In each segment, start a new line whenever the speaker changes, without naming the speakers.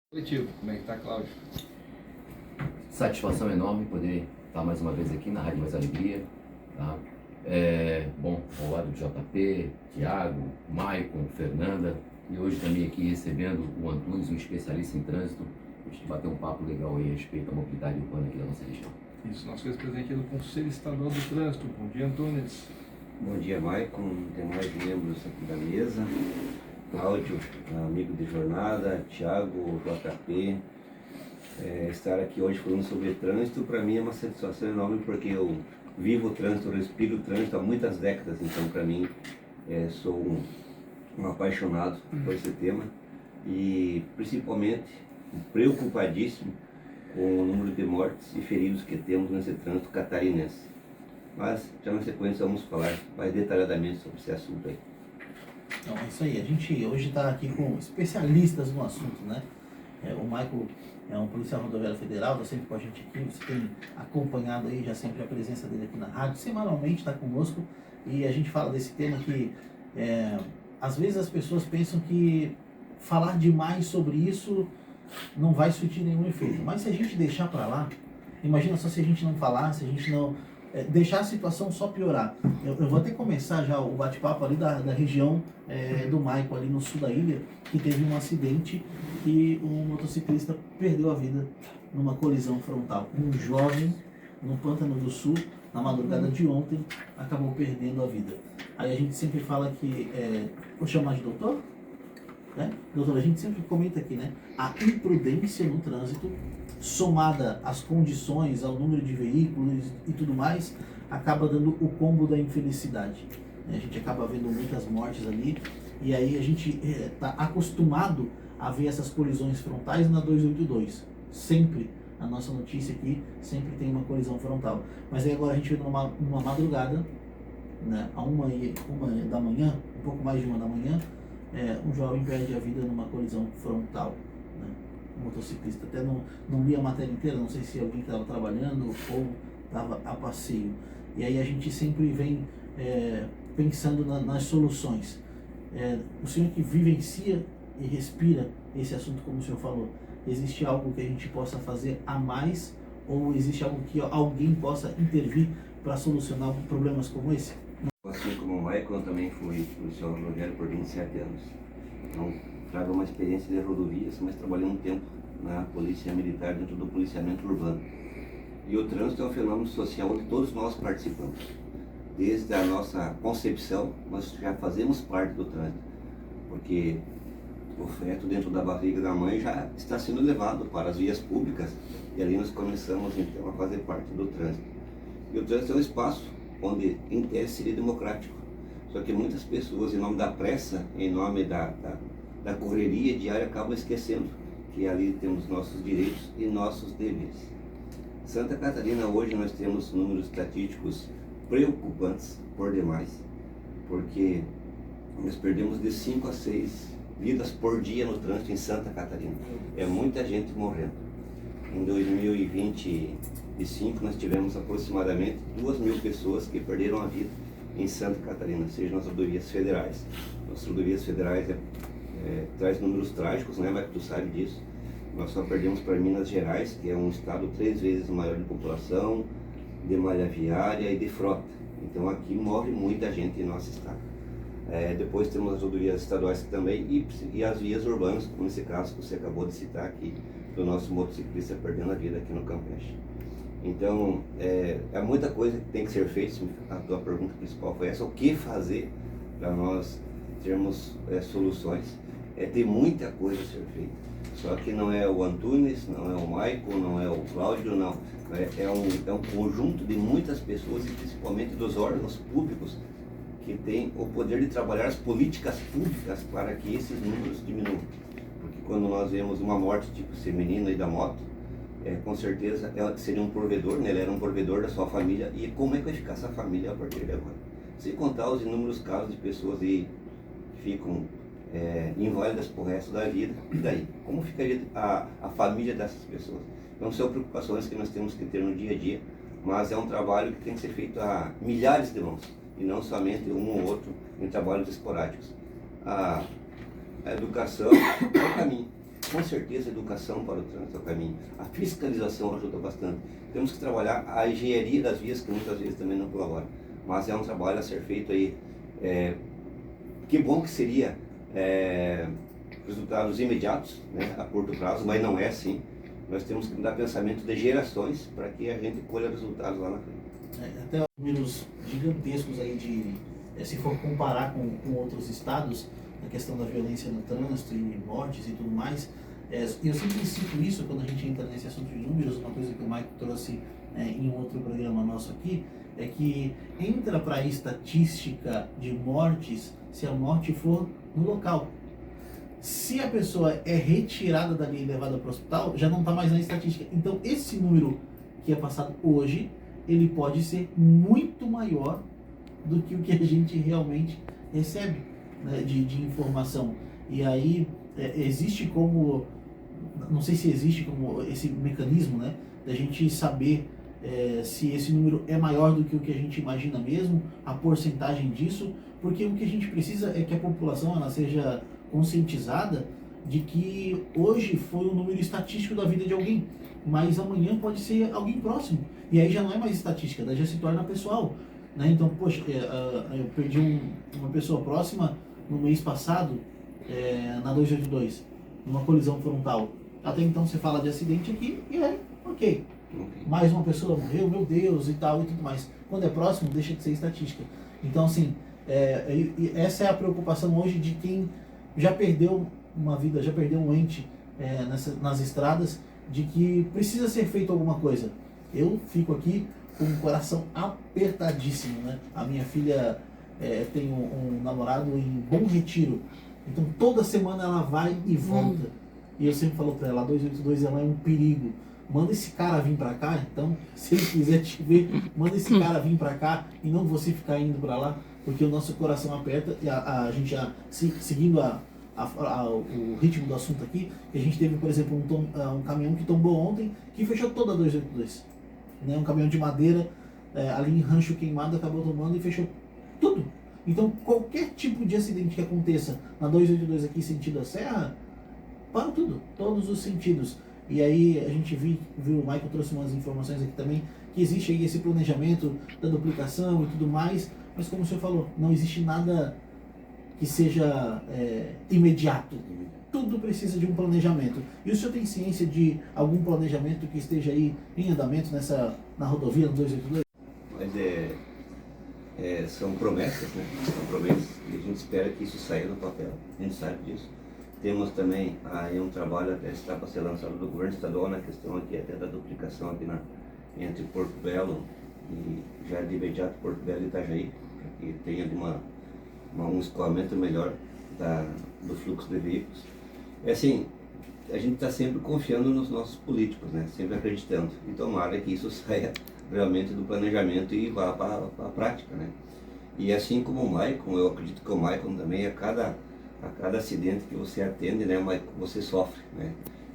Coletivo, como é que tá, Cláudio?
Satisfação enorme poder estar mais uma vez aqui na Rádio Mais Alegria. Tá? Bom, ao lado do JP, Tiago, Maicon, Fernanda, e hoje também aqui recebendo o Antunes, um especialista em trânsito, a gente bater um papo legal aí a respeito da mobilidade urbana aqui da nossa região.
Isso, nosso vice-presidente do Conselho Estadual do Trânsito. Bom dia, Antunes.
Bom dia, Maicon, demais membros aqui da mesa, Cláudio, amigo de jornada, Tiago, JP. Estar aqui hoje falando sobre trânsito, para mim é uma satisfação enorme, porque eu vivo o trânsito, respiro o trânsito há muitas décadas, então para mim sou um apaixonado por esse tema e principalmente preocupadíssimo com o número de mortes e feridos que temos nesse trânsito catarinense. Mas já na sequência vamos falar mais detalhadamente sobre esse assunto aí.
Então é isso aí, a gente hoje está aqui com especialistas no assunto, né? O Michael é um policial rodoviário federal, está sempre com a gente aqui, você tem acompanhado aí já sempre a presença dele aqui na rádio, semanalmente está conosco e a gente fala desse tema que às vezes as pessoas pensam que falar demais sobre isso não vai surtir nenhum efeito, mas se a gente deixar para lá, imagina só se a gente não falar, se a gente não deixar a situação só piorar. Eu vou até começar já o bate-papo ali da região do Maico, ali no sul da ilha, que teve um acidente e um motociclista perdeu a vida numa colisão frontal. Um jovem no Pântano do Sul, na madrugada de ontem, acabou perdendo a vida. Aí a gente sempre fala que, vou chamar de doutor? Doutor, a gente sempre comenta aqui, né? A imprudência no trânsito, somada às condições, ao número de veículos e tudo mais, acaba dando o combo da infelicidade. A gente acaba vendo muitas mortes ali, e aí a gente está acostumado a ver essas colisões frontais na 282. Sempre, a nossa notícia aqui, sempre tem uma colisão frontal. Mas aí agora a gente vê numa madrugada, né, a uma da manhã, um pouco mais de 1 da manhã, um jovem perde a vida numa colisão frontal. Um motociclista, até não li a matéria inteira, não sei se alguém estava trabalhando ou estava a passeio. E aí a gente sempre vem pensando nas soluções. O senhor que vivencia e respira esse assunto, como o senhor falou, existe algo que a gente possa fazer a mais ou existe algo que alguém possa intervir para solucionar problemas como esse?
Assim como o Michael, eu também fui policial rodoviário por 27 anos. Então, trago uma experiência de rodovias, mas trabalhei um tempo na polícia militar dentro do policiamento urbano. E o trânsito é um fenômeno social onde todos nós participamos. Desde a nossa concepção, nós já fazemos parte do trânsito, porque o feto dentro da barriga da mãe já está sendo levado para as vias públicas e ali nós começamos então a fazer parte do trânsito. E o trânsito é um espaço onde em tese seria democrático, só que muitas pessoas, em nome da pressa, em nome da correria diária, acabam esquecendo que ali temos nossos direitos e nossos deveres. Santa Catarina, hoje nós temos números estatísticos preocupantes por demais, porque nós perdemos de 5 a 6 vidas por dia no trânsito em Santa Catarina. É muita gente morrendo. Em 2025 nós tivemos aproximadamente 2.000 pessoas que perderam a vida em Santa Catarina, seja nas rodovias federais. As rodovias federais traz números trágicos, né, mas tu sabe disso. Nós só perdemos para Minas Gerais, que é um estado 3 vezes maior de população, de malha viária e de frota. Então aqui morre muita gente em nosso estado. Depois temos as rodovias estaduais também e as vias urbanas, como nesse caso que você acabou de citar aqui, do nosso motociclista perdendo a vida aqui no Campeche. Então, é muita coisa que tem que ser feita. A tua pergunta principal foi essa: o que fazer para nós termos soluções? Tem muita coisa a ser feita, só que não é o Antunes, não é o Michael, não é o Cláudio, não. É um conjunto de muitas pessoas e principalmente dos órgãos públicos que têm o poder de trabalhar as políticas públicas para que esses números diminuam. Porque quando nós vemos uma morte tipo esse menino aí da moto, com certeza ela seria um provedor, né? Ele era um provedor da sua família, e como é que vai ficar essa família a partir de agora? Sem contar os inúmeros casos de pessoas aí que ficam inválidas pro resto da vida, e daí? Como ficaria a família dessas pessoas? Então são preocupações que nós temos que ter no dia a dia, mas é um trabalho que tem que ser feito a milhares de mãos, e não somente um ou outro em trabalhos esporádicos. A educação é o caminho. com certeza a educação para o trânsito é o caminho. A fiscalização ajuda bastante. Temos que trabalhar a engenharia das vias, que muitas vezes também não colabora. Mas é um trabalho a ser feito aí. Que bom que seria resultados imediatos, né, a curto prazo, mas não é assim. Nós temos que mudar pensamento de gerações para que a gente colha resultados lá na frente.
Até números gigantescos aí se for comparar com outros estados, a questão da violência no trânsito e mortes e tudo mais. Eu sempre cito isso quando a gente entra nesse assunto de números. Uma coisa que o Maico trouxe em outro programa nosso aqui é que entra para a estatística de mortes se a morte for no local. Se a pessoa é retirada dali e levada para o hospital, já não está mais na estatística. Então esse número que é passado hoje, ele pode ser muito maior do que o que a gente realmente recebe, né, de informação. E aí existe como, não sei se existe como esse mecanismo, né, da gente saber se esse número é maior do que o que a gente imagina mesmo, a porcentagem disso, porque o que a gente precisa é que a população ela seja conscientizada de que hoje foi um número estatístico da vida de alguém, mas amanhã pode ser alguém próximo, e aí já não é mais estatística, daí já se torna pessoal, né? Então, poxa, eu perdi uma pessoa próxima no mês passado, na 282, numa colisão frontal. Até então você fala de acidente aqui e ok. Mais uma pessoa morreu, meu Deus, e tal, e tudo mais. Quando é próximo, deixa de ser estatística. Então, assim, essa é a preocupação hoje de quem já perdeu uma vida, já perdeu um ente nas estradas, de que precisa ser feito alguma coisa. Eu fico aqui com o coração apertadíssimo, né? A minha filha tem um namorado em Bom Retiro, então toda semana ela vai e volta. E eu sempre falo pra ela, a 282 ela é um perigo. Manda esse cara vir pra cá, então, se ele quiser te ver, manda esse cara vir pra cá e não você ficar indo pra lá, porque o nosso coração aperta. E a gente já, seguindo o ritmo do assunto aqui, a gente teve, por exemplo, um caminhão que tombou ontem, que fechou toda a 282. Né? Um caminhão de madeira ali em Rancho Queimado acabou tomando e fechou tudo. Então, qualquer tipo de acidente que aconteça na 282 aqui, sentido a serra, para tudo, todos os sentidos. E aí a gente viu, o Michael trouxe umas informações aqui também, que existe aí esse planejamento da duplicação e tudo mais, mas como o senhor falou, não existe nada que seja imediato. Tudo precisa de um planejamento. E o senhor tem ciência de algum planejamento que esteja aí em andamento na rodovia, no 282?
Mas são promessas, né? São promessas e a gente espera que isso saia no papel. A gente sabe disso. Temos também aí um trabalho até está para ser lançado do governo estadual na questão aqui até da duplicação aqui entre Porto Belo e já de imediato Porto Belo e Itajaí, para que tenha ali um escoamento melhor do fluxo de veículos. Assim, a gente está sempre confiando nos nossos políticos, né? Sempre acreditando. E tomara que isso saia realmente do planejamento e vá para a prática, né? E assim como o Maicon, eu acredito que o Maicon também, a cada acidente que você atende, né, Maicon, você sofre, né?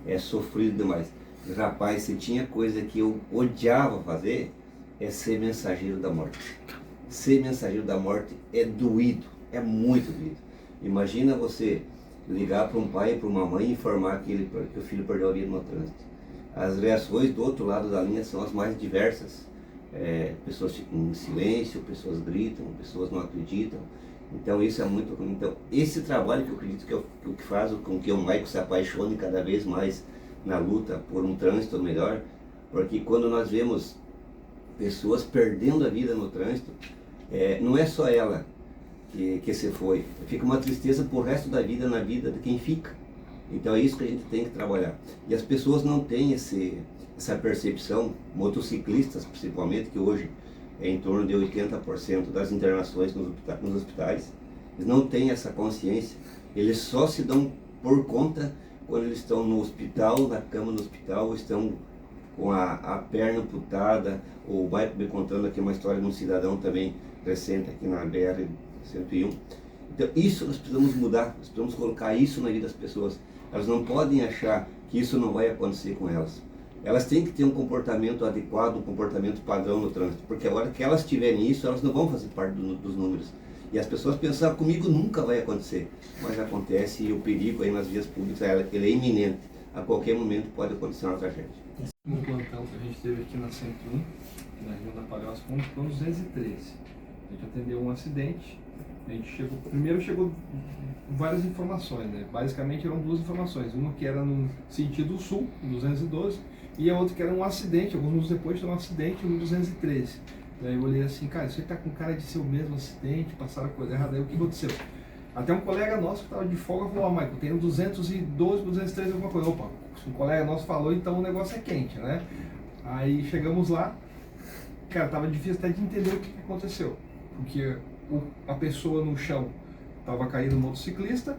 É sofrido demais. E, rapaz, se tinha coisa que eu odiava fazer, é ser mensageiro da morte. Ser mensageiro da morte é doído, é muito doído. Imagina você ligar para um pai e para uma mãe e informar que o filho perdeu a vida no trânsito. As reações do outro lado da linha são as mais diversas. Pessoas ficam em silêncio, pessoas gritam, pessoas não acreditam. Então isso é muito ruim. Então esse trabalho que eu acredito que é o que faz com que o Maicon se apaixone cada vez mais na luta por um trânsito melhor, porque quando nós vemos pessoas perdendo a vida no trânsito, não é só ela que se foi, fica uma tristeza pro resto da vida na vida de quem fica. Então é isso que a gente tem que trabalhar. E as pessoas não têm essa percepção, motociclistas principalmente, que hoje é em torno de 80% das internações nos hospitais, eles não têm essa consciência, eles só se dão por conta quando eles estão no hospital, na cama no hospital, ou estão com a perna amputada, ou vai me contando aqui uma história de um cidadão também recente aqui na BR-101. Então isso nós precisamos mudar, nós precisamos colocar isso na vida das pessoas. Elas não podem achar que isso não vai acontecer com elas. Elas têm que ter um comportamento adequado, um comportamento padrão no trânsito, porque a hora que elas tiverem isso, elas não vão fazer parte dos números. E as pessoas pensam, comigo nunca vai acontecer, mas acontece e o perigo aí nas vias públicas, ele é iminente. A qualquer momento pode acontecer uma tragédia.
No plantão que a gente teve aqui na 101, na região da Palhoça, fomos para 213. A gente atendeu um acidente. A gente chegou várias informações, né? Basicamente eram duas informações. Uma que era no sentido sul, 212, e a outra que era um acidente. Alguns minutos depois tinha um acidente no 213. Daí eu olhei assim, cara, isso aí tá com cara de ser o mesmo acidente, passaram a coisa errada. Aí o que aconteceu? Até um colega nosso que estava de folga falou, Michael, tem um 212, 213, alguma coisa. Opa, se um colega nosso falou, então o negócio é quente, né? Aí chegamos lá, cara, tava difícil até de entender o que aconteceu. Porque a pessoa no chão estava caído, o motociclista,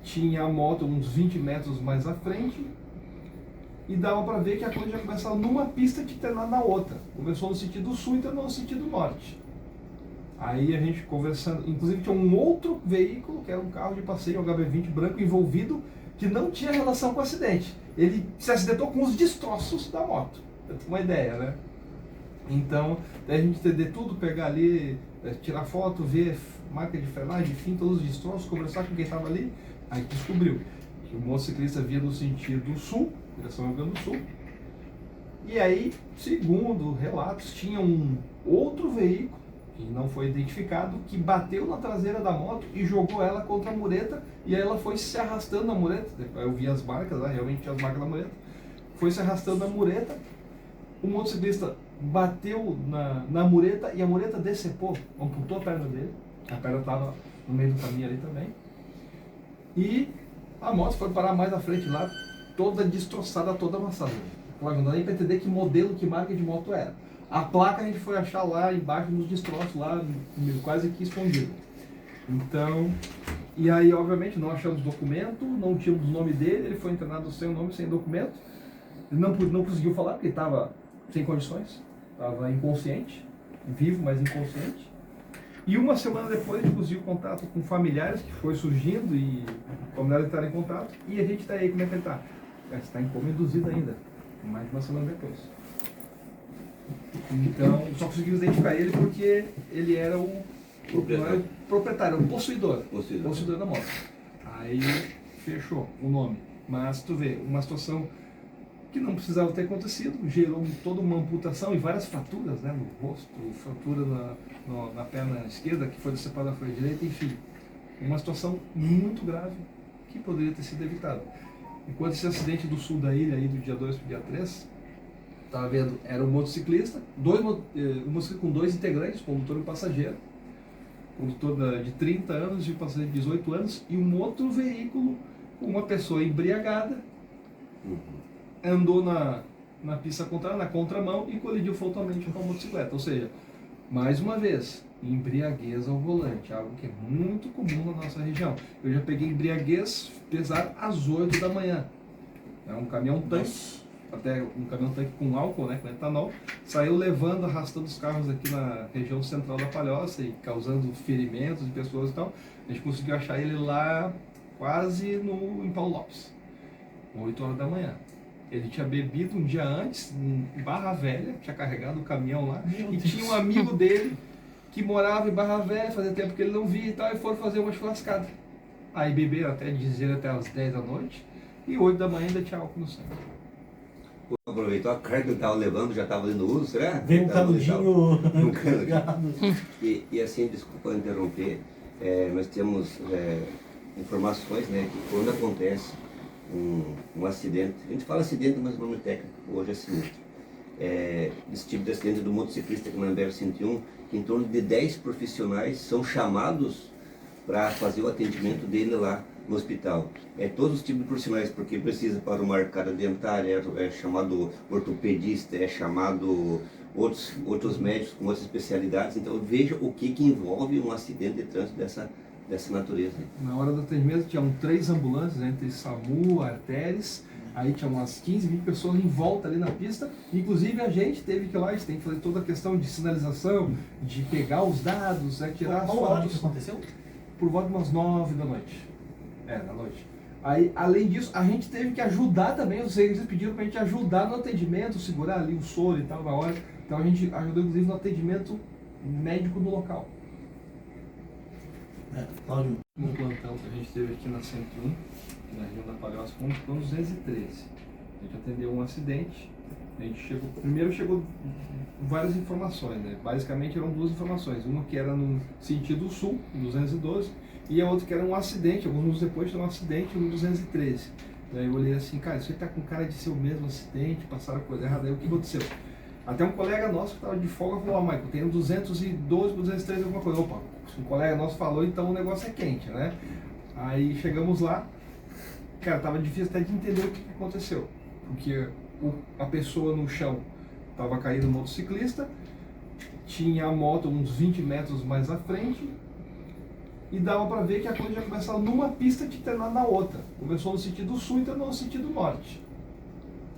tinha a moto uns 20 metros mais à frente, e dava para ver que a coisa já começava numa pista que terminava na outra. Começou no sentido sul e terminou no sentido norte. Aí a gente conversando, inclusive tinha um outro veículo, que era um carro de passeio, um HB20 branco envolvido, que não tinha relação com o acidente. Ele se acidentou com os destroços da moto, pra ter uma ideia, né? Então, daí a gente entender tudo, pegar ali, tirar foto, ver marca de frenagem, enfim, todos os destroços, conversar com quem estava ali, aí descobriu que o motociclista vinha no sentido sul, direção ao Rio Grande do Sul, e aí, segundo relatos, tinha um outro veículo, que não foi identificado, que bateu na traseira da moto e jogou ela contra a mureta, e aí ela foi se arrastando na mureta. Eu vi as marcas lá, realmente tinha as marcas da mureta, foi se arrastando na mureta, o motociclista bateu na mureta e a mureta decepou, amputou a perna dele, a perna estava no meio do caminho ali também, e a moto foi parar mais à frente lá, toda destroçada, toda amassada. Claro, não dá nem para entender que modelo, que marca de moto era. A placa a gente foi achar lá embaixo nos destroços, lá quase que escondido. Então, e aí obviamente não achamos documento, não tínhamos o nome dele, ele foi internado sem o nome, sem documento. Ele não conseguiu falar porque estava sem condições, estava inconsciente, vivo, mas inconsciente. E uma semana depois a gente conseguiu contato com familiares, que foi surgindo e familiares entraram em contato, e a gente está aí, como é que ele está? Ele está em coma induzido ainda, mais de uma semana depois. Então, só conseguimos identificar ele porque ele era o proprietário, o possuidor da moto. Aí fechou o nome. Mas tu vê, uma situação que não precisava ter acontecido, gerou toda uma amputação e várias fraturas, né, no rosto, fratura na perna esquerda que foi decepada da folha direita, enfim. Uma situação muito grave que poderia ter sido evitada. Enquanto esse acidente do sul da ilha, aí do dia 2 para o dia 3, estava vendo, era um motociclista, um motociclista com dois integrantes, condutor e passageiro, condutor de 30 anos e o passageiro de 18 anos, e um outro veículo com uma pessoa embriagada, andou na pista contrária, na contramão, e colidiu frontalmente com a motocicleta. Ou seja, mais uma vez, embriaguez ao volante, algo que é muito comum na nossa região. Eu já peguei embriaguez pesar às 8 da manhã. É um caminhão-tanque, até um caminhão-tanque com álcool, né, com etanol, saiu levando, arrastando os carros aqui na região central da Palhoça e causando ferimentos de pessoas e tal. A gente conseguiu achar ele lá quase em Paulo Lopes, 8 horas da manhã. Ele tinha bebido um dia antes, em Barra Velha, tinha carregado o caminhão lá, e tinha um amigo dele que morava em Barra Velha, fazia tempo que ele não via e tal, e foram fazer uma churrascada. Aí beberam até as 10 da noite, e 8 da manhã ainda tinha álcool no sangue.
Aproveitou a carga que ele estava levando, já estava dando uso, será?
Veio um canudinho.
E assim, desculpa interromper, nós temos informações, né, que quando acontece um acidente, a gente fala acidente, mas o nome técnico hoje é sinistro. Esse tipo de acidente do motociclista aqui na BR-101, que em torno de 10 profissionais são chamados para fazer o atendimento dele lá no hospital. Todos os tipos de profissionais, porque precisa para uma arcada dentária, é chamado ortopedista, é chamado outros médicos com outras especialidades. Então veja o que envolve um acidente de trânsito dessa natureza.
Na hora do atendimento tinham 3 ambulâncias, entre SAMU, artérias, aí tinha umas 15, 20 pessoas em volta ali na pista, inclusive a gente teve que ir lá, a gente tem que fazer toda a questão de sinalização, de pegar os dados, tirar as
Qual hora que
fotos.
isso aconteceu?
Por volta de umas 9 da noite. Da noite. Aí, além disso, a gente teve que ajudar também, os serviços pediram pra gente ajudar no atendimento, segurar ali o soro e tal na hora, então a gente ajudou inclusive no atendimento médico do local.
Cláudio,
No plantão que a gente teve aqui na 101, na região da Palhoça, fomos para o 213. A gente atendeu um acidente, a gente chegou várias informações, né? Basicamente eram duas informações, uma que era no sentido sul, no 212, e a outra que era um acidente, alguns minutos depois teve um acidente no 213. Daí eu olhei assim, cara, isso aí tá com cara de ser o mesmo acidente, passaram coisa errada, aí o que aconteceu? Até um colega nosso que estava de folga falou, Michael, tem um 212 para 213 alguma coisa. Opa, se um colega nosso falou, então o negócio é quente, né? Aí chegamos lá, cara, tava difícil até de entender o que aconteceu. Porque a pessoa no chão estava caído, o motociclista, tinha a moto uns 20 metros mais à frente, e dava para ver que a coisa já começava numa pista e terminava na outra. Começou no sentido sul e terminou no sentido norte.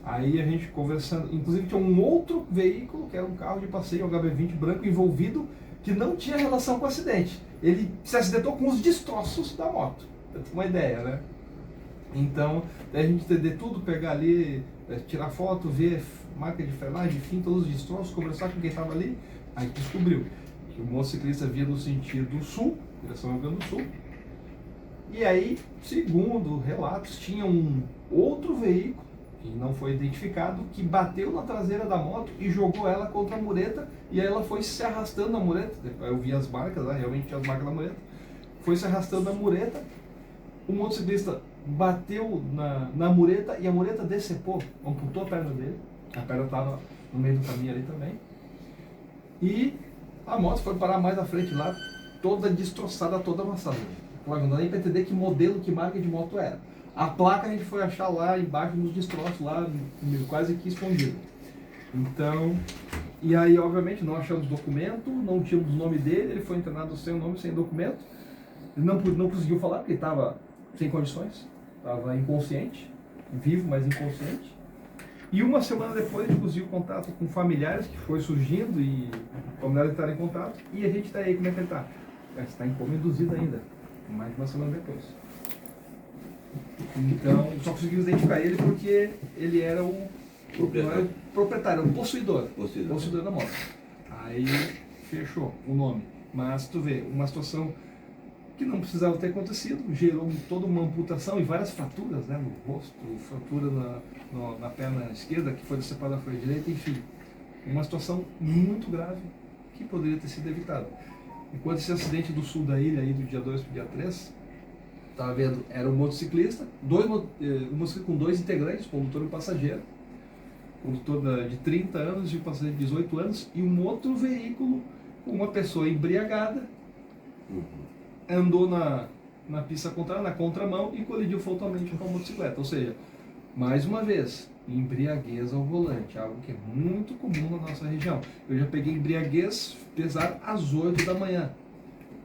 Aí a gente conversando, inclusive tinha um outro veículo, que era um carro de passeio, um HB20 branco envolvido, que não tinha relação com o acidente. Ele se acidentou com os destroços da moto, pra ter uma ideia, né? Então, daí a gente entender tudo, pegar ali, tirar foto, ver marca de frenagem, enfim, todos os destroços, conversar com quem estava ali, aí descobriu que o motociclista vinha no sentido sul, direção ao Rio Grande do Sul, e aí, segundo relatos, tinha um outro veículo, que não foi identificado, que bateu na traseira da moto e jogou ela contra a mureta, e aí ela foi se arrastando na mureta. Eu vi as marcas lá, realmente tinha as marcas na mureta, foi se arrastando na mureta, o motociclista bateu na mureta e a mureta decepou, amputou a perna dele, a perna estava no meio do caminho ali também, e a moto foi parar mais à frente lá, toda destroçada, toda amassada. Claro, não dá nem para entender que modelo, que marca de moto era. A placa a gente foi achar lá embaixo nos destroços, lá quase que escondido. Então, e aí obviamente não achamos documento, não tínhamos o nome dele, ele foi internado sem o nome, sem documento. Ele não conseguiu falar porque estava sem condições, estava inconsciente, vivo, mas inconsciente. E uma semana depois a gente conseguiu contato com familiares, que foi surgindo e familiares entraram em contato, e a gente está aí, como é que ele está? Ele está em coma induzido ainda, mais de uma semana depois. Então, só conseguimos identificar ele porque ele era o proprietário, o possuidor da moto. Aí fechou o nome. Mas tu vê, uma situação que não precisava ter acontecido, gerou toda uma amputação e várias fraturas, né, no rosto, fratura na perna esquerda que foi decepada da folha direita, enfim. Uma situação muito grave que poderia ter sido evitada. Enquanto esse acidente do sul da ilha, aí do dia 2 para o dia 3, estava vendo, era um motociclista, um motociclista com dois integrantes, condutor e passageiro, condutor de 30 anos e o passageiro de 18 anos, e um outro veículo com uma pessoa embriagada, andou na pista contrária, na contramão, e colidiu frontalmente com a motocicleta. Ou seja, mais uma vez, embriaguez ao volante, algo que é muito comum na nossa região. Eu já peguei embriaguez pesado às 8 da manhã.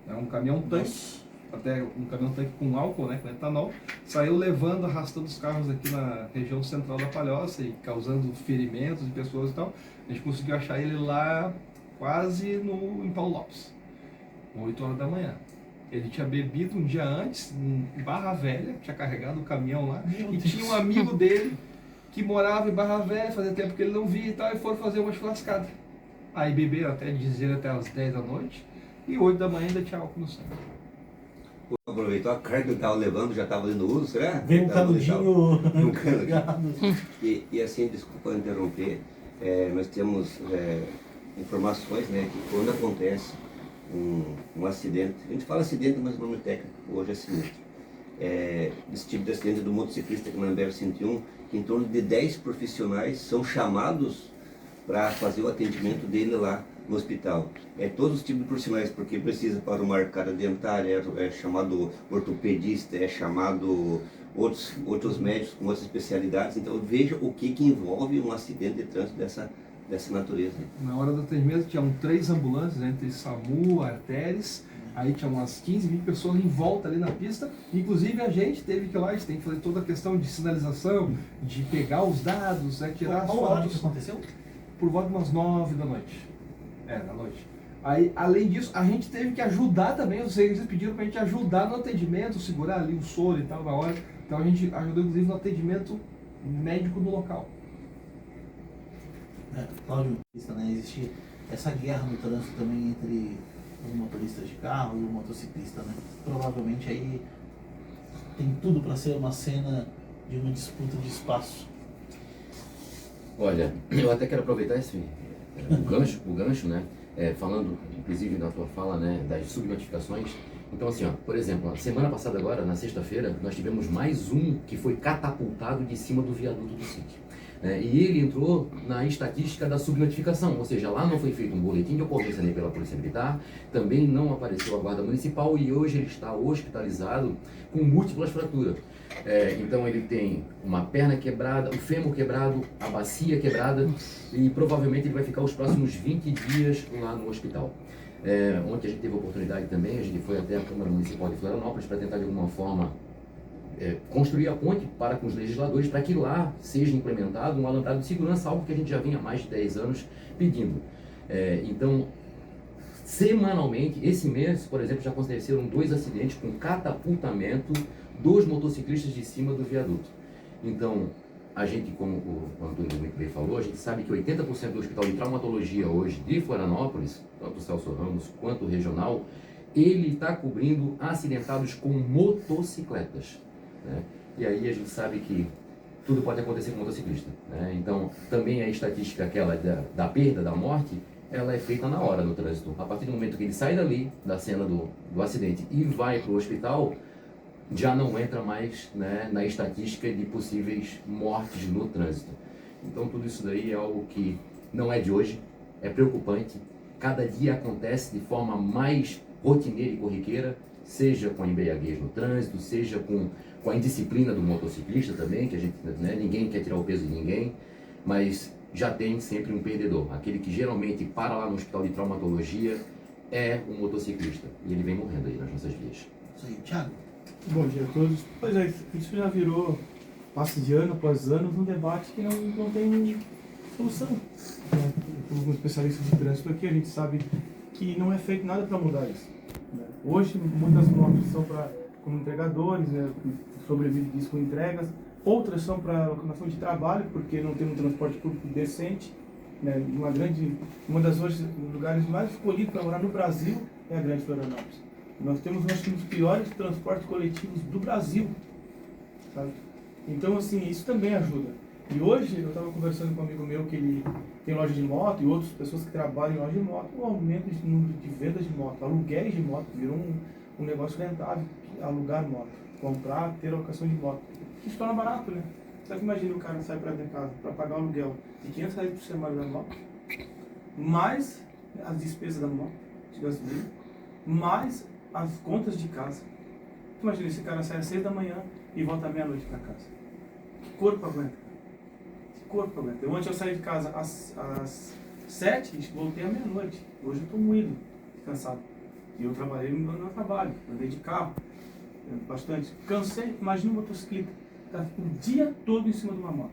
É um caminhão-tanque, até um caminhão-tanque com álcool, né, com etanol, saiu levando, arrastando os carros aqui na região central da Palhoça e causando ferimentos de pessoas e tal. A gente conseguiu achar ele lá quase em Paulo Lopes, 8 horas da manhã. Ele tinha bebido um dia antes, em Barra Velha, tinha carregado o caminhão lá, e tinha um amigo dele que morava em Barra Velha, fazia tempo que ele não via e tal, e foram fazer uma churrascada. Aí beberam até as 10 da noite, e 8 da manhã ainda tinha álcool no sangue.
Aproveitou a carga que ele estava levando, já estava dando uso, será?
Veio um canudinho.
E assim, desculpa interromper, nós temos informações, né, que quando acontece um acidente, a gente fala acidente, mas o nome técnico hoje é sinistro. Esse tipo de acidente do motociclista que na BR-101, que em torno de 10 profissionais são chamados para fazer o atendimento dele lá no hospital. Todos os tipos de profissionais, porque precisa para uma arcada dentária, é chamado ortopedista, é chamado outros médicos com outras especialidades. Então veja o que envolve um acidente de trânsito dessa natureza.
Na hora do atendimento tinham 3 ambulâncias, entre SAMU, artérias, aí tinha umas 15, 20 pessoas em volta ali na pista, inclusive a gente teve que ir lá, a gente tem que fazer toda a questão de sinalização, de pegar os dados, tirar as
Qual hora
fotos.
que aconteceu?
Por volta de umas 9 da noite. Da noite. Aí, além disso, a gente teve que ajudar também, os serviços pediram pra gente ajudar no atendimento, segurar ali o soro e tal na hora, então a gente ajudou inclusive no atendimento médico do local.
Cláudio, né, existe essa guerra no trânsito também entre os motoristas de carro e o motociclista, né? Provavelmente aí tem tudo para ser uma cena de uma disputa de espaço.
Olha, eu até quero aproveitar o gancho, né? Falando, inclusive, na tua fala, né, das subnotificações. Então, assim, ó, por exemplo, semana passada agora, na sexta-feira, nós tivemos mais um que foi catapultado de cima do viaduto do SIC. E ele entrou na estatística da subnotificação, ou seja, lá não foi feito um boletim de ocorrência nem pela Polícia Militar, também não apareceu a Guarda Municipal e hoje ele está hospitalizado com múltiplas fraturas. Então ele tem uma perna quebrada, o fêmur quebrado, a bacia quebrada e provavelmente ele vai ficar os próximos 20 dias lá no hospital. Ontem a gente teve a oportunidade também, a gente foi até a Câmara Municipal de Florianópolis para tentar de alguma forma construir a ponte para com os legisladores para que lá seja implementado um alambrado de segurança, algo que a gente já vinha há mais de 10 anos pedindo. Então, semanalmente, esse mês, por exemplo, já aconteceram 2 acidentes com catapultamento dos motociclistas de cima do viaduto. Então, a gente, como o Antônio muito bem falou, a gente sabe que 80% do Hospital de Traumatologia hoje de Florianópolis, tanto o Celso Ramos quanto o regional, ele está cobrindo acidentados com motocicletas. E aí a gente sabe que tudo pode acontecer com o motociclista. Então, também a estatística aquela da perda, da morte, ela é feita na hora no trânsito. A partir do momento que ele sai dali, da cena do acidente, e vai para o hospital, já não entra mais na estatística de possíveis mortes no trânsito. Então, tudo isso daí é algo que não é de hoje, é preocupante. Cada dia acontece de forma mais rotineira e corriqueira, seja com a embriaguez no trânsito, seja com a indisciplina do motociclista também, que a gente, ninguém quer tirar o peso de ninguém, mas já tem sempre um perdedor. Aquele que geralmente para lá no hospital de traumatologia é um motociclista, e ele vem morrendo aí nas nossas vias.
Isso aí, Thiago.
Bom dia a todos. Pois é, isso já virou, passa de ano após ano, um debate que não tem solução. Como especialistas de trânsito aqui, a gente sabe que não é feito nada para mudar isso. Hoje, muitas motos são como entregadores, sobrevivem disso com entregas. Outras são para locomoção de trabalho, porque não tem um transporte público decente. Uma das hoje, lugares mais escolhidos para morar no Brasil é a Grande Florianópolis. Nós temos um dos piores transportes coletivos do Brasil, sabe? Então, assim, isso também ajuda. E hoje, eu estava conversando com um amigo meu que ele tem loja de moto e outras pessoas que trabalham em loja de moto, o aumento de número de vendas de moto, aluguéis de moto, virou um negócio rentável, alugar moto, comprar, ter locação de moto. Isso torna barato, né? Só que imagina o cara sai para dentro de casa para pagar o aluguel de R$500 por semana da moto, mais as despesas da moto, de gasolina, mais as contas de casa. Imagina, esse cara sai às 6 da manhã e volta à meia-noite para casa. Que corpo aguenta? Que corpo aguenta? Ontem eu saí de casa às 7 e voltei à meia-noite. Hoje eu estou moído, cansado. E eu trabalhei no meu trabalho, andei de carro, bastante. Cansei, imagina um motociclista, tá o dia todo em cima de uma moto.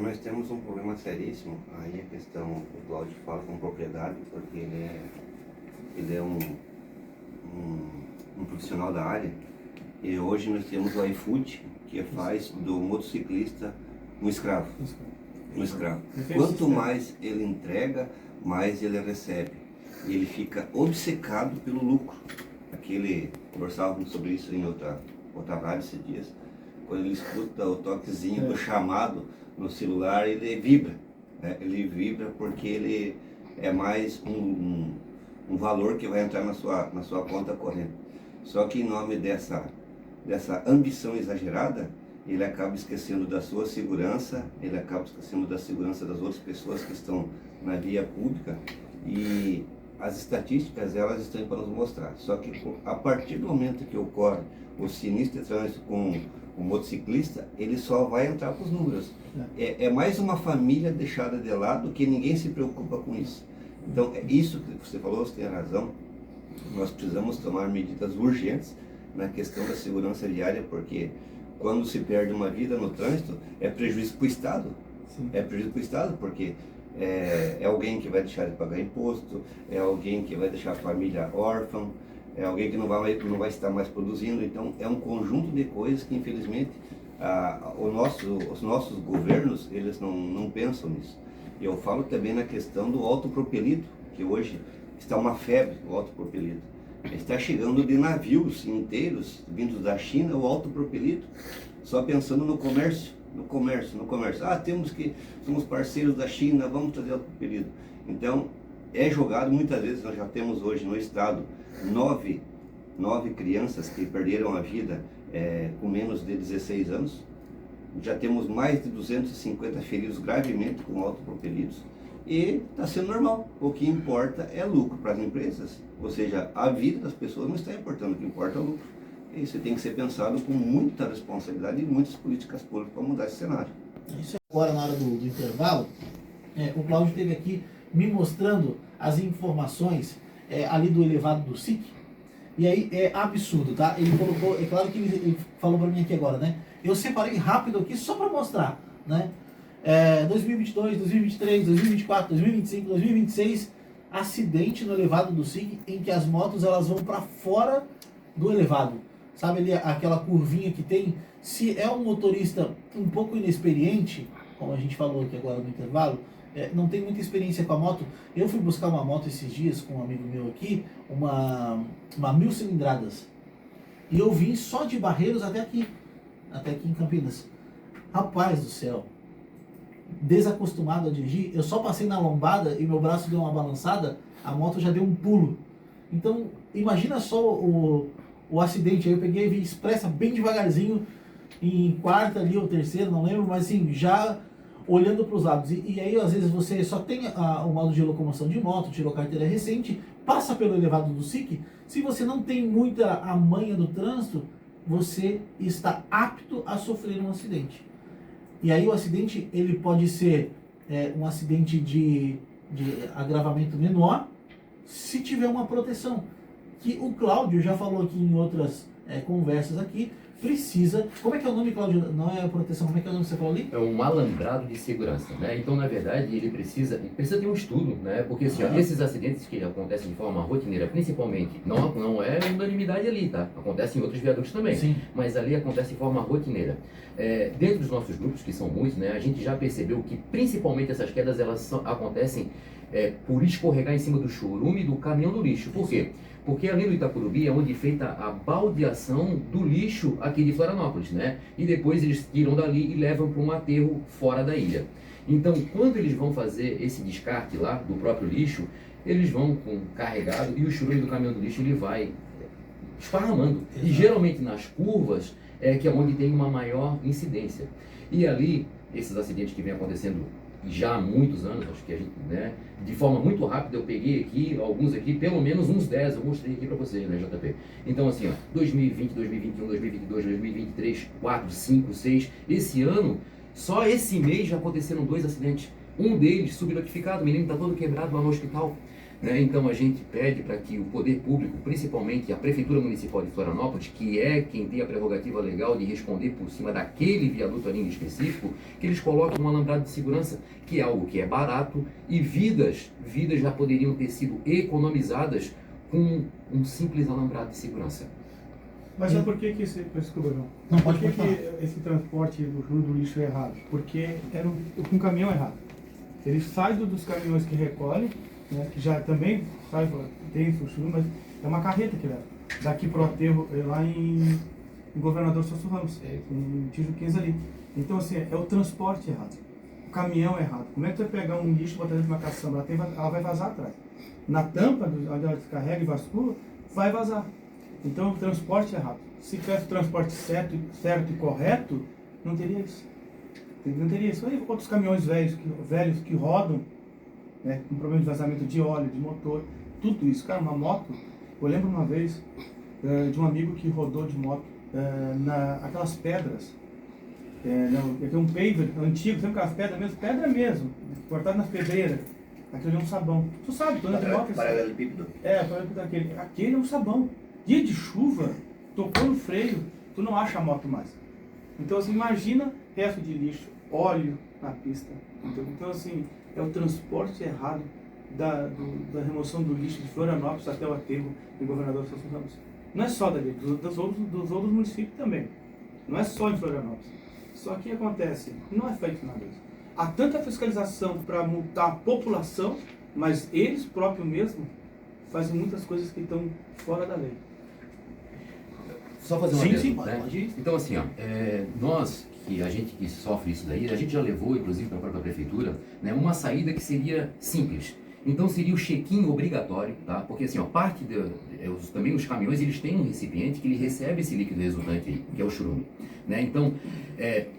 Nós temos um problema seríssimo, aí a questão, o Cláudio fala com propriedade, porque ele é um profissional da área, e hoje nós temos o iFood, que faz do motociclista um escravo. Quanto mais ele entrega, mais ele recebe. E ele fica obcecado pelo lucro. Conversávamos sobre isso em outra rádio esses dias. Quando ele escuta o toquezinho do chamado no celular, ele vibra. Ele vibra porque ele é mais um valor que vai entrar na sua conta corrente. Só que em nome dessa ambição exagerada, ele acaba esquecendo da sua segurança, ele acaba esquecendo da segurança das outras pessoas que estão na via pública, e as estatísticas elas estão aí para nos mostrar. Só que a partir do momento que ocorre o sinistro de trânsito com o motociclista, ele só vai entrar para os números. É mais uma família deixada de lado que ninguém se preocupa com isso. Então, isso que você falou, você tem razão. Nós precisamos tomar medidas urgentes na questão da segurança viária, porque quando se perde uma vida no trânsito, é prejuízo para o Estado. Sim. É prejuízo para o Estado, porque é alguém que vai deixar de pagar imposto, é alguém que vai deixar a família órfã, é alguém que não vai estar mais produzindo. Então, é um conjunto de coisas que, infelizmente, os nossos governos, eles não pensam nisso. E eu falo também na questão do autopropelido, que hoje está uma febre, o autopropelido. Está chegando de navios inteiros, vindos da China, o autopropelido, só pensando no comércio. Ah, somos parceiros da China, vamos trazer autopropelido. Então, é jogado muitas vezes. Nós já temos hoje no estado 9 crianças que perderam a vida com menos de 16 anos. Já temos mais de 250 feridos gravemente com autopropelidos. E está sendo normal. O que importa é lucro para as empresas. Ou seja, a vida das pessoas não está importando, o que importa é o lucro. E isso tem que ser pensado com muita responsabilidade e muitas políticas públicas para mudar esse cenário.
Isso agora, na hora do intervalo, o Cláudio esteve aqui me mostrando as informações ali do elevado do SIC. E aí é absurdo, tá? Ele colocou, é claro que ele falou para mim aqui agora, né? Eu separei rápido aqui só para mostrar, né? 2022, 2023, 2024, 2025, 2026, acidente no elevado do SIC em que as motos elas vão para fora do elevado. Sabe ali aquela curvinha que tem? Se é um motorista um pouco inexperiente, como a gente falou aqui agora no intervalo, não tem muita experiência com a moto. Eu fui buscar uma moto esses dias com um amigo meu aqui, uma 1000 cilindradas. E eu vim só de Barreiros até aqui em Campinas. Rapaz do céu, desacostumado a dirigir, eu só passei na lombada e meu braço deu uma balançada, a moto já deu um pulo. Então, imagina só o acidente. Aí eu peguei e vim expressa bem devagarzinho, em quarta ali ou terceira, não lembro, mas assim, já olhando para os lados. E aí, às vezes, você só tem o modo de locomoção de moto, tirou carteira recente, passa pelo elevado do SIC. Se você não tem muita a manha do trânsito, você está apto a sofrer um acidente. E aí o acidente ele pode ser um acidente de agravamento menor, se tiver uma proteção. Que o Cláudio já falou aqui em outras conversas aqui, precisa... Como é que é o nome, Cláudio? Não é a proteção, como é que é o nome que você falou ali?
É um alambrado de segurança, né? Então, na verdade, ele precisa ter um estudo, né? Porque assim, ó, esses acidentes que acontecem de forma rotineira, principalmente, não é unanimidade ali, tá? Acontece em outros viadutos também.
Sim.
Mas ali acontece de forma rotineira. Dentro dos nossos grupos, que são muitos, né? A gente já percebeu que, principalmente, essas quedas, acontecem por escorregar em cima do chorume do caminhão do lixo. Por quê? Porque ali no Itacurubi é onde é feita a baldeação do lixo aqui de Florianópolis, né? E depois eles tiram dali e levam para um aterro fora da ilha. Então, quando eles vão fazer esse descarte lá do próprio lixo, eles vão com carregado e o chorume do caminhão do lixo ele vai esparramando.
Exato.
E geralmente nas curvas que é onde tem uma maior incidência. E ali, esses acidentes que vem acontecendo já há muitos anos, acho que a gente, né, de forma muito rápida, eu peguei aqui, alguns aqui, pelo menos uns 10, eu mostrei aqui para vocês, né, JP? Então, assim, ó, 2020, 2021, 2022, 2023, 4, 5, 6, esse ano, só esse mês já aconteceram 2 acidentes. Um deles subnotificado, o menino está todo quebrado lá no hospital. Né? Então a gente pede para que o poder público, principalmente a Prefeitura Municipal de Florianópolis, que é quem tem a prerrogativa legal de responder por cima daquele viaduto ali em específico, que eles coloquem um alambrado de segurança, que é algo que é barato e vidas já poderiam ter sido economizadas com um simples alambrado de segurança.
Mas é por que esse... Desculpa, não.
Não,
Por
pode
que
falar.
esse transporte do lixo é errado? Porque era um caminhão errado. Ele sai dos caminhões que recolhem, né, que já também sai, tem o chuva, mas é uma carreta que leva. Daqui para o aterro, lá em Governador Celso Ramos, em Tijuquinhas ali. Então, assim, é o transporte errado. O caminhão é errado. Como é que você vai pegar um lixo e botar dentro de uma caçamba? Ela vai vazar atrás. Na tampa, onde ela descarrega e vasculha, vai vazar. Então, o transporte é errado. Se tivesse o transporte certo e correto, não teria isso. Não teria isso. Aí, outros caminhões velhos que rodam, né, com problema de vazamento de óleo, de motor, tudo isso. Cara, uma moto, eu lembro uma vez de um amigo que rodou de moto aquelas pedras, tem um paver antigo, sempre aquelas pedras mesmo, pedra mesmo, cortado nas pedreiras, aquele é um sabão. Tu sabe, tu anda de moto.
Paralelepípedo.
Paralelepípedo aquele é um sabão. Dia de chuva, tocou no freio, tu não acha a moto mais. Então, assim, imagina resto de lixo, óleo na pista. Então, assim, é o transporte errado da remoção do lixo de Florianópolis até o aterro do Governador Celso Ramos. Não é só dali, dos outros municípios também. Não é só em Florianópolis. Só que acontece, não é feito nada disso. Há tanta fiscalização para multar a população, mas eles próprios mesmo fazem muitas coisas que estão fora da lei.
Só fazer uma
Sim,
adendo,
sim,
né?
pode ir.
Então, assim, ó, a gente que sofre isso daí, a gente já levou, inclusive, para a própria prefeitura, né, uma saída que seria simples. Então, seria o check-in obrigatório, tá? Porque, assim, ó, também os caminhões, eles têm um recipiente que ele recebe esse líquido resultante aí, que é o churume, né? Então,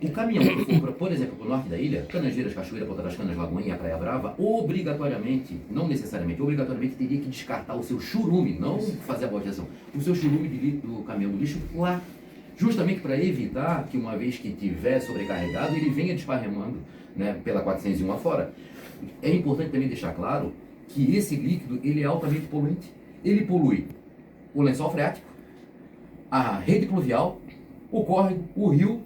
o caminhão que for, por exemplo, para o norte da ilha, Canageiras, Cachoeira, Ponta das Canas, Lagoinha e a Praia Brava, obrigatoriamente, não necessariamente, obrigatoriamente teria que descartar o seu churume, não fazer a boteação, o seu churume do caminhão do lixo lá. Justamente para evitar que, uma vez que tiver sobrecarregado, ele venha desparramando, né, pela 401 afora. É importante também deixar claro que esse líquido ele é altamente poluente. Ele polui o lençol freático, a rede pluvial, o córrego, o rio,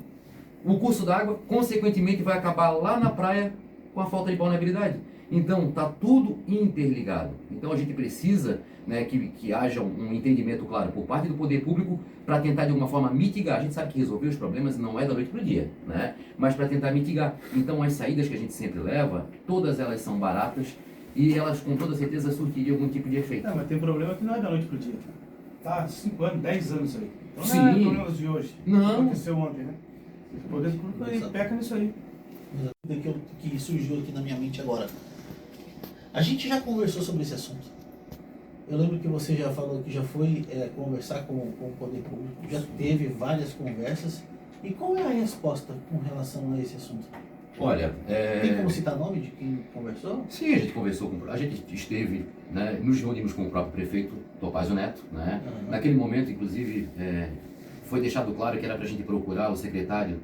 o curso d'água, consequentemente vai acabar lá na praia com a falta de vulnerabilidade. Então, está tudo interligado. Então, a gente precisa, né, que haja um entendimento claro por parte do poder público para tentar, de alguma forma, mitigar. A gente sabe que resolver os problemas não é da noite para o dia, né? Mas para tentar mitigar. Então, as saídas que a gente sempre leva, todas elas são baratas e elas, com toda certeza, surtiriam algum tipo de efeito.
Não, mas tem problema que não é da noite pro dia. Tá 5 anos, 10 anos isso aí. Então
Sim.
não é problemas de hoje.
Não.
Aconteceu ontem, né? O poder público aí peca nisso aí.
Que surgiu aqui na minha mente agora. A gente já conversou sobre esse assunto. Eu lembro que você já falou que já foi conversar com o poder público, já teve várias conversas. E qual é a resposta com relação a esse assunto?
Olha,
Tem como citar nome de quem conversou?
sim, a gente conversou a gente esteve, né, nos reunimos com o próprio prefeito Topázio Neto, né?
Uhum.
Naquele momento, inclusive, foi deixado claro que era para a gente procurar o secretário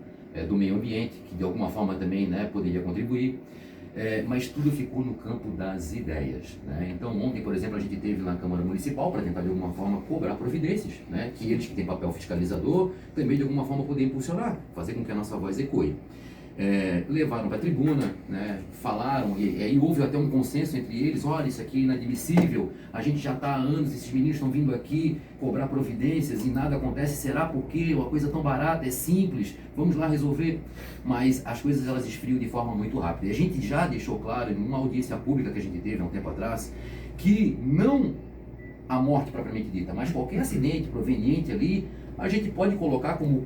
do Meio Ambiente, que de alguma forma também, né, poderia contribuir. Mas tudo ficou no campo das ideias, né? Então, ontem, por exemplo, a gente esteve na Câmara Municipal para tentar, de alguma forma, cobrar providências, né? Que eles que têm papel fiscalizador também, de alguma forma, poder impulsionar, fazer com que a nossa voz ecoe. Levaram para a tribuna, né? Falaram, e aí houve até um consenso entre eles: olha, isso aqui é inadmissível, a gente já está há anos, esses meninos estão vindo aqui cobrar providências e nada acontece, será porque uma coisa tão barata, é simples, vamos lá resolver. Mas as coisas elas esfriam de forma muito rápida. E a gente já deixou claro, em uma audiência pública que a gente teve há um tempo atrás, que não a morte propriamente dita, mas qualquer acidente proveniente ali, a gente pode colocar como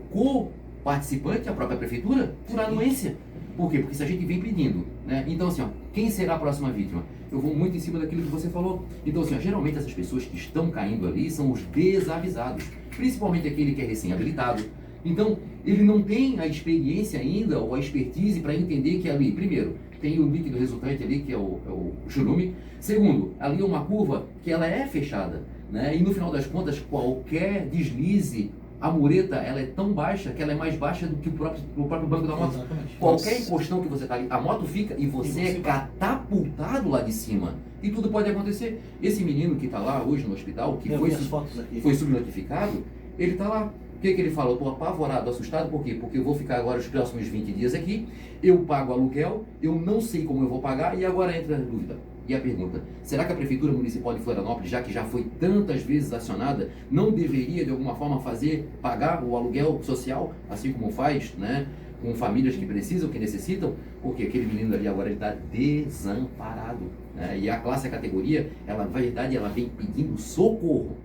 participante, a própria prefeitura, por anuência. Por quê? Porque se a gente vem pedindo, né? Então, assim, ó, quem será a próxima vítima? Eu vou muito em cima daquilo que você falou. Então, assim, ó, geralmente essas pessoas que estão caindo ali são os desavisados, principalmente aquele que é recém-habilitado. Então, ele não tem a experiência ainda, ou a expertise para entender que ali, primeiro, tem o líquido resultante ali, que é o churume. Segundo, ali é uma curva que ela é fechada, né? E no final das contas, qualquer deslize, a mureta, ela é tão baixa que ela é mais baixa do que o próprio banco da moto.
Exatamente.
Qualquer encostão que você está ali, a moto fica e você é catapultado lá de cima. E tudo pode acontecer. Esse menino que está lá hoje no hospital, que
Eu vi as fotos aqui.
foi subnotificado, ele está lá. O que ele fala? Eu estou apavorado, assustado, por quê? Porque eu vou ficar agora os próximos 20 dias aqui, eu pago aluguel, eu não sei como eu vou pagar, e agora entra a dúvida. E a pergunta: será que a Prefeitura Municipal de Florianópolis, já que já foi tantas vezes acionada, não deveria de alguma forma pagar o aluguel social, assim como faz, né, com famílias que precisam, que necessitam? Porque aquele menino ali agora está desamparado, né? E a classe, a categoria, ela, na verdade, ela vem pedindo socorro,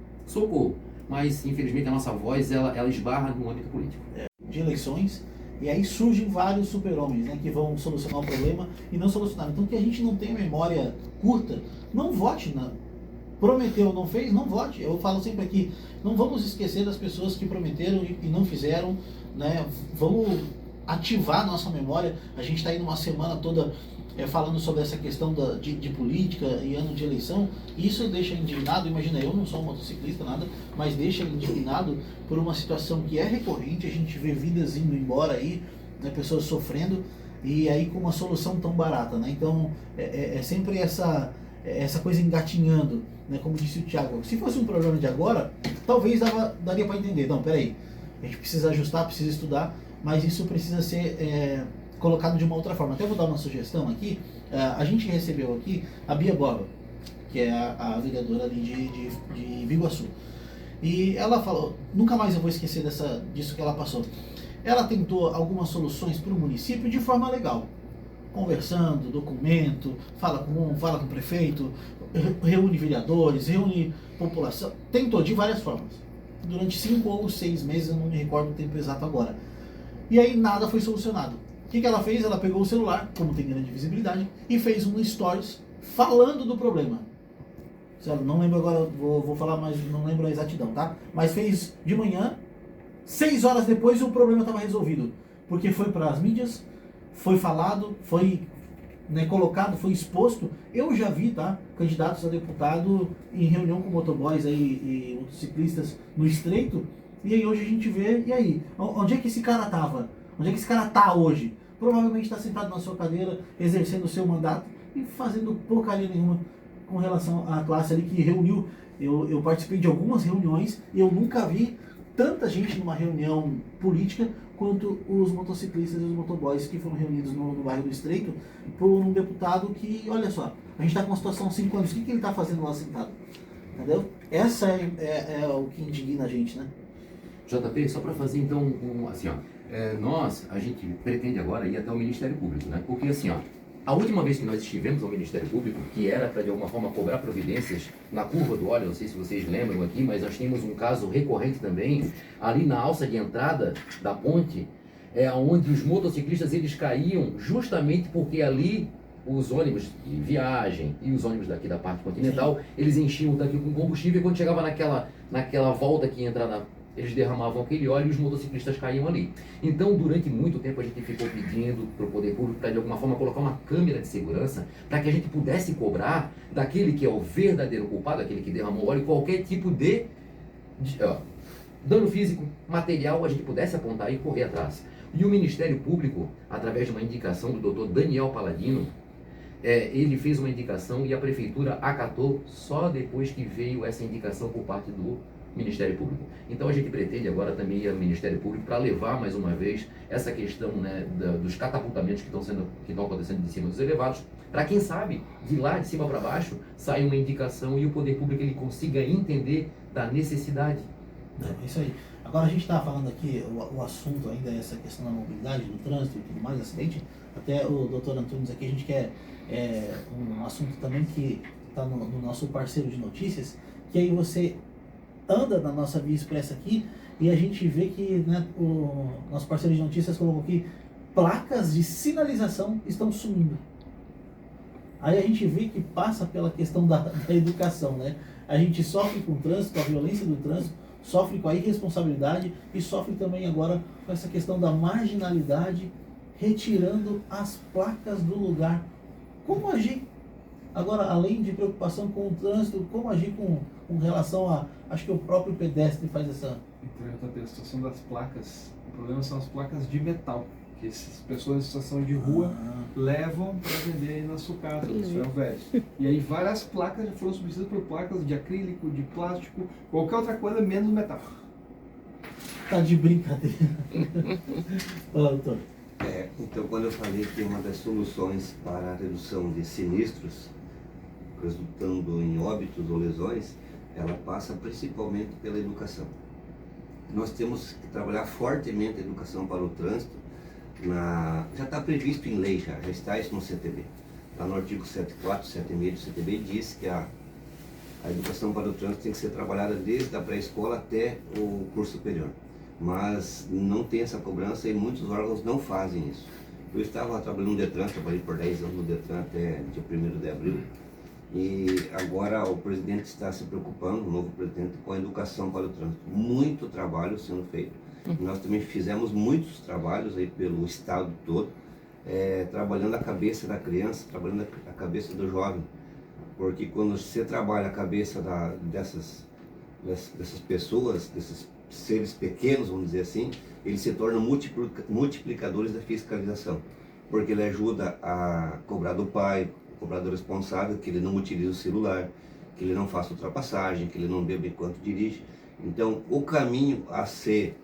mas infelizmente a nossa voz ela esbarra no âmbito político.
De eleições, e aí surgem vários super-homens, né, que vão solucionar o problema e não solucionaram. Então, que a gente não tem memória curta, não vote prometeu, não fez, não vote. Eu falo sempre aqui, não vamos esquecer das pessoas que prometeram e não fizeram, né? Vamos ativar nossa memória. A gente está aí numa semana toda falando sobre essa questão de política e ano de eleição, e isso deixa indignado. Imagina, eu não sou um motociclista, nada, mas deixa indignado por uma situação que é recorrente. A gente vê vidas indo embora aí, né, pessoas sofrendo, e aí com uma solução tão barata, né? Então é sempre essa coisa engatinhando, né? Como disse o Thiago, se fosse um programa de agora, talvez daria para entender. Não, peraí, a gente precisa ajustar, precisa estudar, mas isso precisa ser colocado de uma outra forma. Até vou dar uma sugestão aqui. A gente recebeu aqui a Bia Borba, que é a vereadora ali de Biguaçu. E ela falou, nunca mais eu vou esquecer disso que ela passou. Ela tentou algumas soluções para o município de forma legal. conversando, documento, fala com um, fala com o prefeito, reúne vereadores, reúne população, tentou de várias formas. Durante 5 ou 6 meses, eu não me recordo o tempo exato agora. E aí nada foi solucionado. O que ela fez? Ela pegou o celular, como tem grande visibilidade, e fez um stories falando do problema. Não lembro agora, vou falar, mas não lembro a exatidão, tá? Mas fez de manhã, 6 horas depois o problema estava resolvido. Porque foi para as mídias, foi falado, foi colocado, foi exposto. Eu já vi, tá? Candidatos a deputado em reunião com motoboys aí, e motociclistas no Estreito. E aí hoje a gente vê, e aí? Onde é que esse cara estava? Onde é que esse cara está hoje? Provavelmente está sentado na sua cadeira, exercendo o seu mandato e fazendo porcaria nenhuma com relação à classe ali que reuniu. Eu participei de algumas reuniões e eu nunca vi tanta gente numa reunião política quanto os motociclistas e os motoboys que foram reunidos no bairro do Estreito por um deputado que, olha só, a gente está com uma situação há 5 anos, o que ele está fazendo lá sentado? Entendeu? Essa é o que indigna a gente, né?
JP, só para fazer então, assim, ó, a gente pretende agora ir até o Ministério Público, né? Porque assim, ó, a última vez que nós estivemos ao Ministério Público, que era para de alguma forma cobrar providências na curva do óleo, não sei se vocês lembram aqui, mas nós tínhamos um caso recorrente também, ali na alça de entrada da ponte, onde os motociclistas eles caíam justamente porque ali os ônibus de viagem e os ônibus daqui da parte continental, eles enchiam o tanque com combustível e quando chegava naquela volta que entra eles derramavam aquele óleo e os motociclistas caíam ali. Então, durante muito tempo, a gente ficou pedindo para o poder público para, de alguma forma, colocar uma câmera de segurança para que a gente pudesse cobrar daquele que é o verdadeiro culpado, aquele que derramou óleo, qualquer tipo de dano físico, material, a gente pudesse apontar e correr atrás. E o Ministério Público, através de uma indicação do Dr. Daniel Paladino, ele fez uma indicação e a Prefeitura acatou só depois que veio essa indicação por parte do Ministério Público. Então a gente pretende agora também ir ao Ministério Público para levar mais uma vez essa questão, né, dos catapultamentos que estão acontecendo de cima dos elevados, para quem sabe, de lá de cima para baixo, sair uma indicação e o poder público ele consiga entender da necessidade.
É isso aí. Agora a gente está falando aqui, o assunto ainda é essa questão da mobilidade, do trânsito e tudo mais, acidente. Até o Dr. Antunes aqui, a gente quer um assunto também que está no nosso parceiro de notícias, que aí você anda na nossa Via Expressa aqui e a gente vê que, né, o nosso parceiro de notícias colocou aqui, placas de sinalização estão sumindo. Aí a gente vê que passa pela questão da educação, né? A gente sofre com o trânsito, com a violência do trânsito, sofre com a irresponsabilidade e sofre também agora com essa questão da marginalidade, retirando as placas do lugar. Como agir? Agora, além de preocupação com o trânsito, como agir com relação a, acho que o próprio pedestre faz essa...
Então, a situação das placas, o problema são as placas de metal, que essas pessoas em situação de rua levam para vender aí na sucata, nos ferro velhos. E aí várias placas já foram substituídas por placas de acrílico, de plástico, qualquer outra coisa menos metal.
Tá de brincadeira. Fala, doutor.
Então, quando eu falei que uma das soluções para a redução de sinistros, resultando em óbitos ou lesões, ela passa principalmente pela educação. Nós temos que trabalhar fortemente a educação para o trânsito. Já está previsto em lei, já está isso no CTB. Lá no artigo 74, 76 do CTB diz que a educação para o trânsito tem que ser trabalhada desde a pré-escola até o curso superior. Mas não tem essa cobrança e muitos órgãos não fazem isso. Eu estava trabalhando no Detran, trabalhei por 10 anos no Detran até dia 1º de abril, e agora o presidente está se preocupando, o novo presidente, com a educação para o trânsito. Muito trabalho sendo feito. Nós também fizemos muitos trabalhos aí pelo estado todo, trabalhando a cabeça da criança, trabalhando a cabeça do jovem. Porque quando você trabalha a cabeça dessas pessoas, desses seres pequenos, vamos dizer assim, eles se tornam multiplicadores da fiscalização, porque ele ajuda a cobrar do pai, o cobrador responsável, que ele não utilize o celular, que ele não faça ultrapassagem, que ele não beba enquanto dirige. Então, o caminho a ser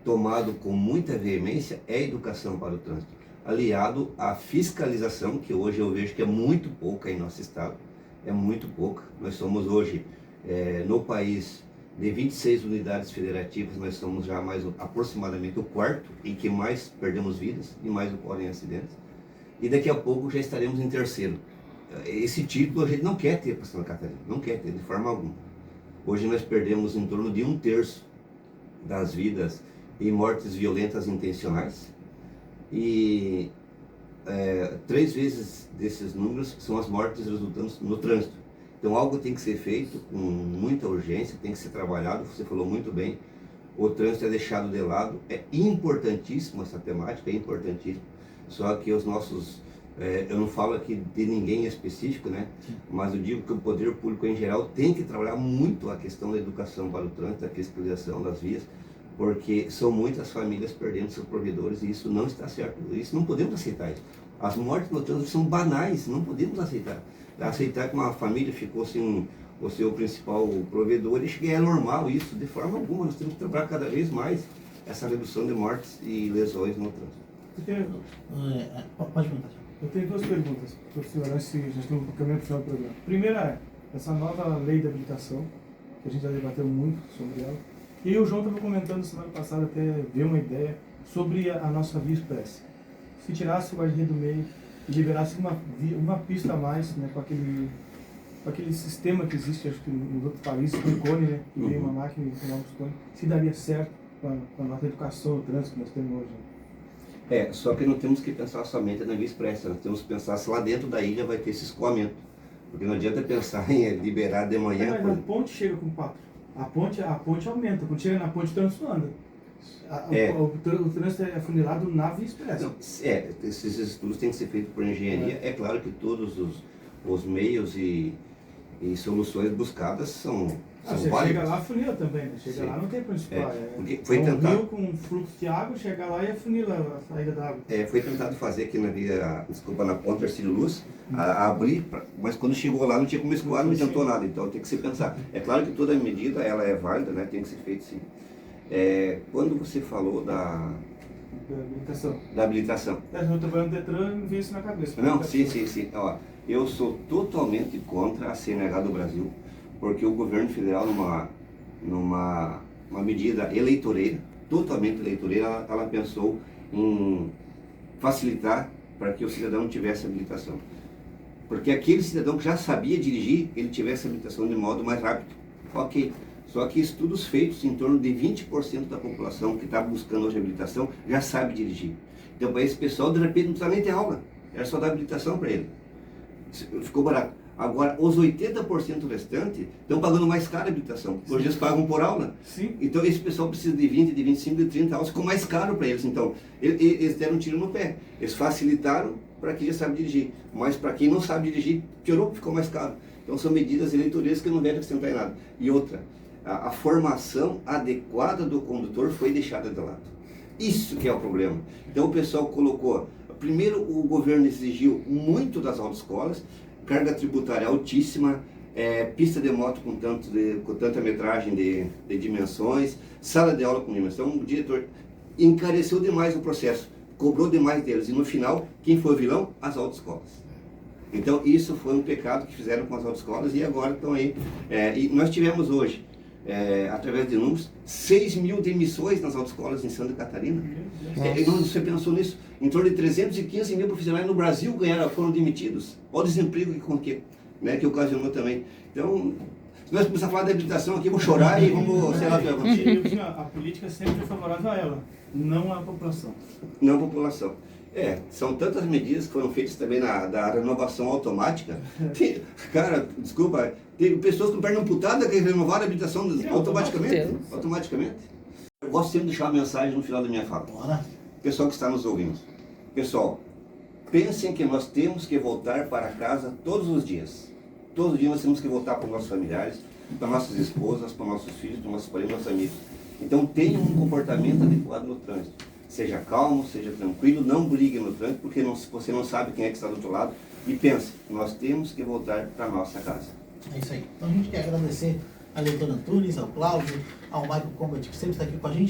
tomado com muita veemência é a educação para o trânsito, aliado à fiscalização, que hoje eu vejo que é muito pouca em nosso estado, é muito pouca. Nós somos hoje, no país, de 26 unidades federativas, nós somos já aproximadamente o quarto em que mais perdemos vidas e mais ocorrem acidentes. e daqui a pouco já estaremos em terceiro. Esse título a gente não quer ter para Santa Catarina, não quer ter de forma alguma. Hoje nós perdemos em torno de 1/3 das vidas em mortes violentas intencionais, e 3 vezes desses números são as mortes resultantes no trânsito. Então algo tem que ser feito com muita urgência, tem que ser trabalhado, você falou muito bem, o trânsito é deixado de lado, é importantíssimo essa temática, é importantíssimo, só que os nossos, eu não falo aqui de ninguém específico, né? Mas eu digo que o poder público em geral tem que trabalhar muito a questão da educação para o trânsito, a fiscalização das vias, porque são muitas famílias perdendo seus provedores e isso não está certo, isso não podemos aceitar isso. As mortes no trânsito são banais, não podemos aceitar. Aceitar que uma família ficou sem o seu principal provedor, isso é normal, isso de forma alguma. Nós temos que trabalhar cada vez mais essa redução de mortes e lesões no trânsito.
Pode perguntar.
Eu tenho 2 perguntas para o senhor, antes de já estamos caminhando para o final do programa. Primeira é, essa nova lei de habilitação, que a gente já debateu muito sobre ela, e o João estava comentando semana passada, até deu uma ideia, sobre a nossa via expressa. Se tirasse o guarda-reio do meio e liberasse uma pista a mais, né, com aquele sistema que existe, acho que nos outros países, com o cone, né, que veio uma máquina e novos cones, se daria certo com a nossa educação no trânsito que nós temos hoje.
Só que não temos que pensar somente na via expressa, nós temos que pensar se lá dentro da ilha vai ter esse escoamento. Porque não adianta pensar em liberar de manhã.
Mas a ponte chega com 4. A ponte aumenta. Quando chega na ponte, o trânsito anda. O trânsito é afunilado na via expressa.
Não, esses estudos têm que ser feitos por engenharia. É claro que todos os meios e soluções buscadas são
você
válidas.
chega lá, afunila também, né? Chega
Sim.
lá, não tem para onde escoar.
Porque foi
um
tentado,
rio com fluxo de água, chega lá e afunila a saída da água.
foi tentado fazer aqui na ponte Arcílio Luz, abrir, mas quando chegou lá não tinha como escoar, não adiantou nada. Então tem que se pensar. É claro que toda medida ela é válida, né? Tem que ser feito sim. Quando você falou da habilitação.
Eu estou trabalhando no Detran e vi isso na cabeça.
Não, sim. Ó, eu sou totalmente contra a CNH do Brasil, porque o governo federal, numa medida eleitoreira, totalmente eleitoreira, ela pensou em facilitar para que o cidadão tivesse habilitação. Porque aquele cidadão que já sabia dirigir, ele tivesse habilitação de modo mais rápido. Ok. Só que estudos feitos em torno de 20% da população que está buscando hoje habilitação já sabe dirigir. Então, para esse pessoal, de repente, não precisa nem ter aula. Era só dar habilitação para ele. Ficou barato. Agora, os 80% restantes estão pagando mais caro a habilitação. Hoje eles pagam por aula.
Sim.
Então, esse pessoal precisa de 20, de 25, de 30 aulas. Ficou mais caro para eles. Então, eles deram um tiro no pé. Eles facilitaram para quem já sabe dirigir. Mas para quem não sabe dirigir, piorou, ficou mais caro. Então, são medidas eleitoreiras que não devem acrescentar em nada. E outra, a formação adequada do condutor foi deixada de lado. Isso que é o problema. Então, o pessoal colocou... Primeiro, o governo exigiu muito das autoescolas, carga tributária altíssima, pista de moto com tanta metragem de dimensões, sala de aula com dimensão. O diretor encareceu demais o processo, cobrou demais deles. E no final, quem foi o vilão? As autoescolas. Então, isso foi um pecado que fizeram com as autoescolas e agora estão aí. E nós tivemos hoje, através de números, 6 mil demissões nas autoescolas em Santa Catarina. Você pensou nisso? Em torno de 315 mil profissionais no Brasil foram demitidos. Olha o desemprego que ocasionou também. Então, se nós começarmos a falar de habilitação aqui, vamos chorar e vamos, sei lá, o que vai acontecer.
A política sempre é favorável a ela, não à população.
Não à população. São tantas medidas que foram feitas também da renovação automática. Cara, desculpa, tem pessoas com perna amputada que renovaram a habilitação automaticamente. Eu gosto sempre de deixar uma mensagem no final da minha fala. Pessoal que está nos ouvindo. Pessoal, pensem que nós temos que voltar para casa todos os dias. Todos os dias nós temos que voltar para os nossos familiares, para nossas esposas, para nossos filhos, para nossos parentes, nossos amigos. Então tenham um comportamento adequado no trânsito. Seja calmo, seja tranquilo, não brigue no trânsito, porque você não sabe quem é que está do outro lado. E pense, nós temos que voltar para a nossa casa.
É isso aí. Então a gente quer agradecer a Leitor Antunes, ao Cláudio, ao Michael Combat, que sempre está aqui com a gente.